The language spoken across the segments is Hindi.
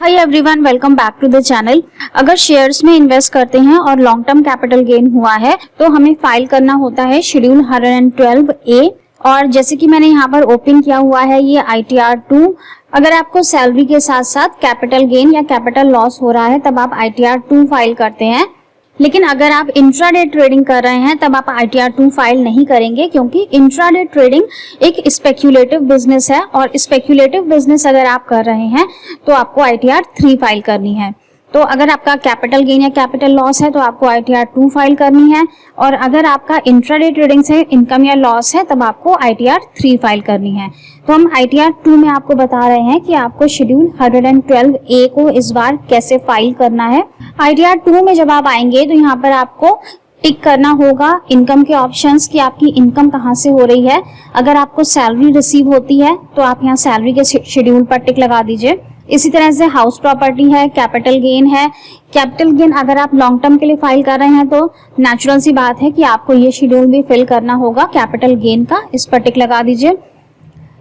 Hi everyone, welcome back to the channel. अगर शेयर्स में इन्वेस्ट करते हैं और लॉन्ग टर्म कैपिटल गेन हुआ है तो हमें फाइल करना होता है शेड्यूल 112A। और जैसे कि मैंने यहाँ पर ओपन किया हुआ है ये ITR 2। अगर आपको सैलरी के साथ साथ कैपिटल गेन या कैपिटल लॉस हो रहा है तब आप ITR 2 फाइल करते हैं। लेकिन अगर आप इंट्राडे ट्रेडिंग कर रहे हैं तब आप ITR 2 फाइल नहीं करेंगे, क्योंकि इंट्राडे ट्रेडिंग एक स्पेक्यूलेटिव बिजनेस है और स्पेक्यूलेटिव बिजनेस अगर आप कर रहे हैं तो आपको ITR 3 फाइल करनी है। तो अगर आपका कैपिटल गेन या कैपिटल लॉस है तो आपको ITR 2 फाइल करनी है, और अगर आपका इंट्राडे ट्रेडिंग से इनकम या लॉस है तब आपको ITR 3 फाइल करनी है। तो हम ITR 2 में आपको बता रहे हैं कि आपको शेड्यूल 112A को इस बार कैसे फाइल करना है। ITR 2 में जब आप आएंगे तो यहाँ पर आपको टिक करना होगा इनकम के ऑप्शंस कि आपकी इनकम कहाँ से हो रही है। अगर आपको सैलरी रिसीव होती है तो आप यहाँ सैलरी के शेड्यूल पर टिक लगा दीजिए। इसी तरह से हाउस प्रॉपर्टी है, कैपिटल गेन है। कैपिटल गेन अगर आप लॉन्ग टर्म के लिए फाइल कर रहे हैं तो नेचुरल सी बात है कि आपको ये शेड्यूल भी फिल करना होगा कैपिटल गेन का, इस पर टिक लगा दीजिए।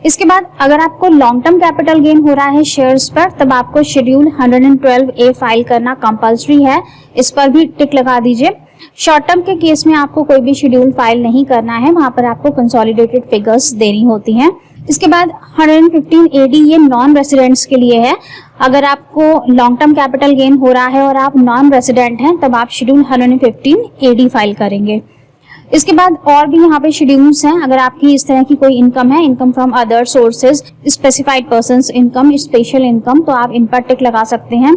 इसके बाद अगर आपको लॉन्ग टर्म कैपिटल गेन हो रहा है शेयर्स पर तब आपको शेड्यूल 112A फाइल करना कंपल्सरी है, इस पर भी टिक लगा दीजिए। शॉर्ट टर्म के केस में आपको कोई भी शेड्यूल फाइल नहीं करना है, वहां पर आपको कंसोलिडेटेड फिगर्स देनी होती हैं। इसके बाद 115AD ये नॉन रेसिडेंट्स के लिए है। अगर आपको लॉन्ग टर्म कैपिटल गेन हो रहा है और आप नॉन रेसिडेंट हैं तब आप शेड्यूल 115AD फाइल करेंगे। इसके बाद और भी यहाँ पे शेड्यूल्स हैं। अगर आपकी इस तरह की कोई इनकम है, income from other sources, specified persons income, special income, तो आप इन पर टिक लगा सकते हैं।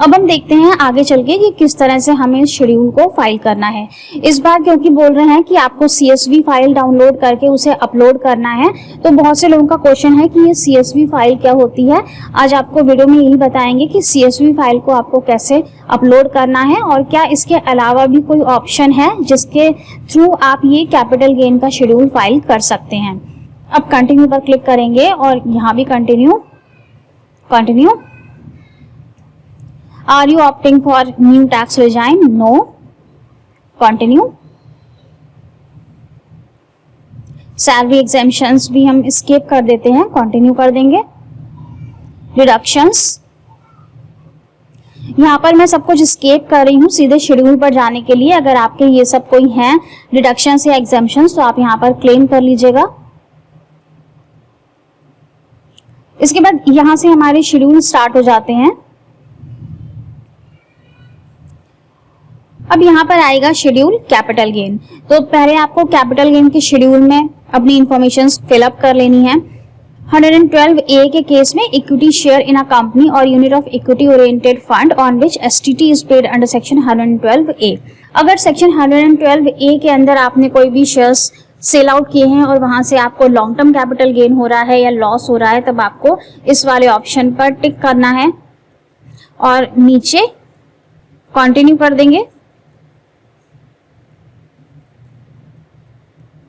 अब हम देखते हैं आगे चल के कि किस तरह से हमें इस शेड्यूल को फाइल करना है। इस बार क्योंकि बोल रहे हैं कि आपको CSV फाइल डाउनलोड करके उसे अपलोड करना है, तो बहुत से लोगों का क्वेश्चन है कि ये CSV फाइल क्या होती है। आज आपको वीडियो में यही बताएंगे कि CSV फाइल को आपको कैसे अपलोड करना है और क्या इसके अलावा भी कोई ऑप्शन है जिसके थ्रू आप ये कैपिटल गेन का शेड्यूल फाइल कर सकते हैं। अब कंटिन्यू पर क्लिक करेंगे और यहाँ भी continue. Are you opting for new tax regime? No. Continue. Salary exemptions भी हम escape कर देते हैं, continue कर देंगे। Deductions, यहाँ पर मैं सब कुछ escape कर रही हूँ सीधे शेड्यूल पर जाने के लिए। अगर आपके ये सब कोई हैं डिडक्शंस या एग्जेम्पशंस तो आप यहाँ पर क्लेम कर लीजिएगा। इसके बाद यहाँ से हमारे शेड्यूल स्टार्ट हो जाते हैं। अब यहाँ पर आएगा शेड्यूल कैपिटल गेन। तो पहले आपको कैपिटल गेन के शेड्यूल में अपनी इंफॉर्मेशन फिलअप कर लेनी है। 112A के केस में equity share in a company और unit of equity oriented fund on which STT is paid under section 112A। अगर सेक्शन 112A के अंदर आपने कोई भी शेयर्स सेल आउट किए हैं और वहां से आपको लॉन्ग टर्म कैपिटल गेन हो रहा है या लॉस हो रहा है तब आपको इस वाले ऑप्शन पर टिक करना है और नीचे कंटिन्यू कर देंगे।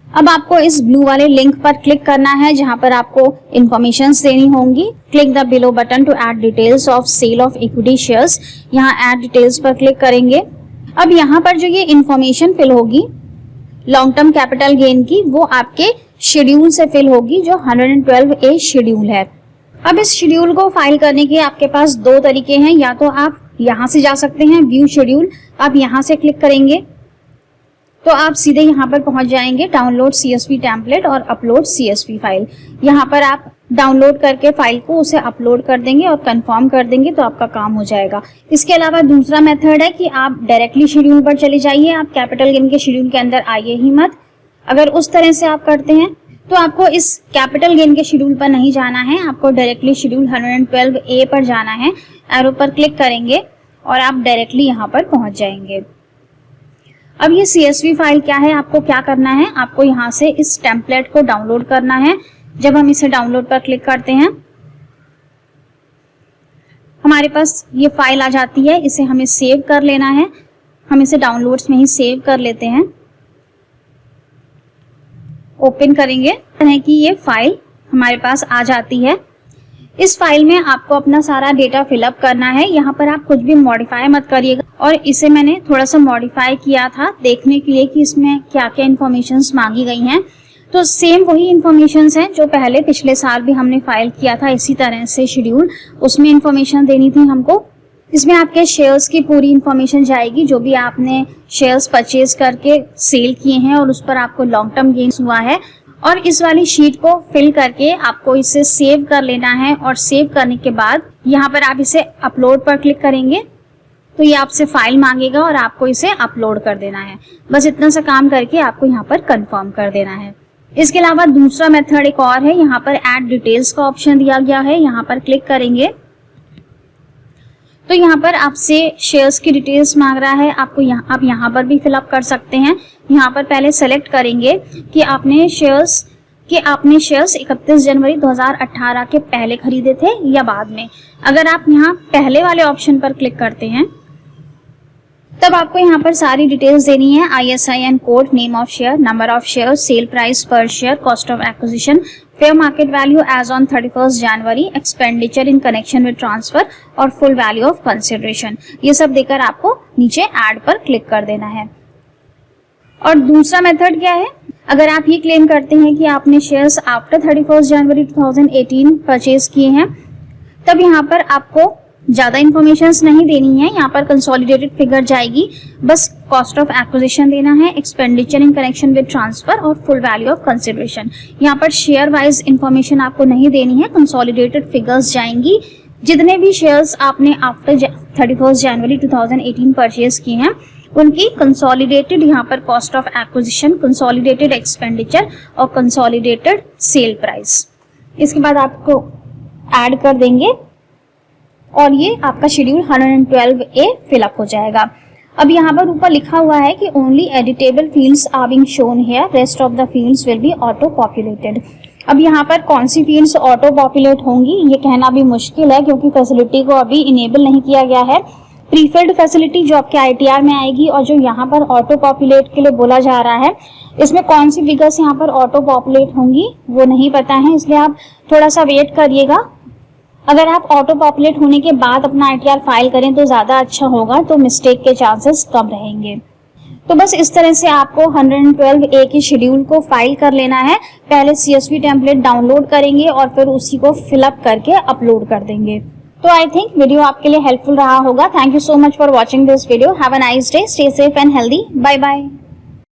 अब आपको इस ब्लू वाले लिंक पर क्लिक करना है जहां पर आपको इंफॉर्मेशंस देनी होंगी। Click the below button to add details of sale of equity shares. यहाँ ऐड डिटेल्स पर क्लिक करेंगे। अब यहाँ पर जो ये इंफॉर्मेशन फिल होगी लॉन्ग टर्म कैपिटल गेन की, वो आपके शेड्यूल से फिल होगी जो 112A शेड्यूल है। अब इस शेड्यूल को फाइल करने के आपके पास दो तरीके हैं। या तो आप यहाँ से जा सकते हैं व्यू शेड्यूल, आप यहाँ से क्लिक करेंगे तो आप सीधे यहाँ पर पहुंच जाएंगे डाउनलोड CSV टेम्पलेट और अपलोड CSV फाइल। यहाँ पर आप डाउनलोड करके फाइल को उसे अपलोड कर देंगे और कंफर्म कर देंगे तो आपका काम हो जाएगा। इसके अलावा दूसरा मेथड है कि आप डायरेक्टली शेड्यूल पर चले जाइए, आप कैपिटल गेन के शेड्यूल के अंदर आइए ही मत। अगर उस तरह से आप करते हैं तो आपको इस कैपिटल गेन के शेड्यूल पर नहीं जाना है, आपको डायरेक्टली शेड्यूल 112A पर जाना है। एरो पर क्लिक करेंगे और आप डायरेक्टली यहाँ पर पहुंच जाएंगे। अब ये CSV फाइल क्या है, आपको क्या करना है, आपको यहाँ से इस टेम्पलेट को डाउनलोड करना है। जब हम इसे डाउनलोड पर क्लिक करते हैं हमारे पास ये फाइल आ जाती है, इसे हमें सेव कर लेना है। हम इसे डाउनलोड्स में ही सेव कर लेते हैं। ओपन करेंगे कि ये फाइल हमारे पास आ जाती है। इस फाइल में आपको अपना सारा डेटा फिलअप करना है। यहाँ पर आप कुछ भी मॉडिफाई मत करिएगा। और इसे मैंने थोड़ा सा मॉडिफाई किया था देखने के लिए कि इसमें क्या क्या इन्फॉर्मेशंस मांगी गई हैं। तो सेम वही इंफॉर्मेशन हैं जो पहले पिछले साल भी हमने फाइल किया था इसी तरह से शेड्यूल, उसमें इंफॉर्मेशन देनी थी हमको। इसमें आपके शेयर्स की पूरी इंफॉर्मेशन जाएगी, जो भी आपने शेयर्स परचेज करके सेल किए हैं और उस पर आपको लॉन्ग टर्म गेन्स हुआ है। और इस वाली शीट को फिल करके आपको इसे सेव कर लेना है और सेव करने के बाद यहाँ पर आप इसे अपलोड पर क्लिक करेंगे तो ये आपसे फाइल मांगेगा और आपको इसे अपलोड कर देना है। बस इतना सा काम करके आपको यहाँ पर कंफर्म कर देना है। इसके अलावा दूसरा मेथड एक और है, यहाँ पर ऐड डिटेल्स का ऑप्शन दिया गया है, यहाँ पर क्लिक करेंगे तो यहाँ पर आपसे शेयर्स की डिटेल्स मांग रहा है। आप यहाँ पर भी फिलअप कर सकते हैं। यहाँ पर पहले सेलेक्ट करेंगे कि आपने शेयर्स 31 जनवरी 2018 के पहले खरीदे थे या बाद में। अगर आप यहाँ पहले वाले ऑप्शन पर क्लिक करते हैं तब आपको यहाँ पर सारी डिटेल्स देनी है, ISIN code, name of share, number of share, sale price per share, cost of acquisition, fair market value as on 31 January, expenditure in connection with transfer और फुल वैल्यू ऑफ कंसिडरेशन। ये सब देकर आपको नीचे ऐड पर क्लिक कर देना है। और दूसरा मेथड क्या है, अगर आप ये क्लेम करते हैं कि आपने शेयर्स आफ्टर 31 जनवरी 2018 परचेज किए हैं तब यहाँ पर आपको ज्यादा इन्फॉर्मेशंस नहीं देनी है। यहाँ पर कंसोलिडेटेड फिगर जाएगी, बस कॉस्ट ऑफ एक्विजिशन देना है, expenditure in connection with transfer और फुल वैल्यू ऑफ कंसिडरेशन। यहाँ पर शेयर वाइज इन्फॉर्मेशन आपको नहीं देनी है, कंसोलिडेटेड फिगर्स जाएंगी। जितने भी शेयर्स आपने आफ्टर 31 जनवरी 2018 परचेज किए हैं उनकी कंसोलिडेटेड यहाँ पर cost of acquisition, consolidated expenditure और कंसोलिडेटेड सेल प्राइस, इसके बाद आपको ऐड कर देंगे और ये आपका शेड्यूल 112A फिलअप हो जाएगा। अब यहाँ पर ऊपर लिखा हुआ है कि only editable fields are being shown here, rest of the fields will be auto populated. अब यहाँ पर कौन सी फील्ड्स ऑटो पॉपुलेट होंगी ये कहना भी मुश्किल है क्योंकि फैसिलिटी को अभी इनेबल नहीं किया गया है। प्रीफिल्ड फैसिलिटी जो आपके ITR में आएगी और जो यहाँ पर ऑटो पॉपुलेट के लिए बोला जा रहा है, इसमें कौन सी फिगर्स यहाँ पर ऑटो पॉपुलेट होंगी वो नहीं पता है, इसलिए आप थोड़ा सा वेट करिएगा। अगर आप ऑटो पॉपुलेट होने के बाद अपना ITR फाइल करें तो ज़्यादा अच्छा होगा, तो मिस्टेक के चांसेस कम रहेंगे। तो बस इस तरह से आपको 112A के शेड्यूल को फाइल कर लेना है। पहले CSV टेम्पलेट डाउनलोड करेंगे और फिर उसी को फिलअप करके अपलोड कर देंगे। तो आई थिंक वीडियो आपके लिए हेल्पफुल रहा होगा। Thank you so much for watching this video. Have a nice day, stay safe and healthy. Bye bye.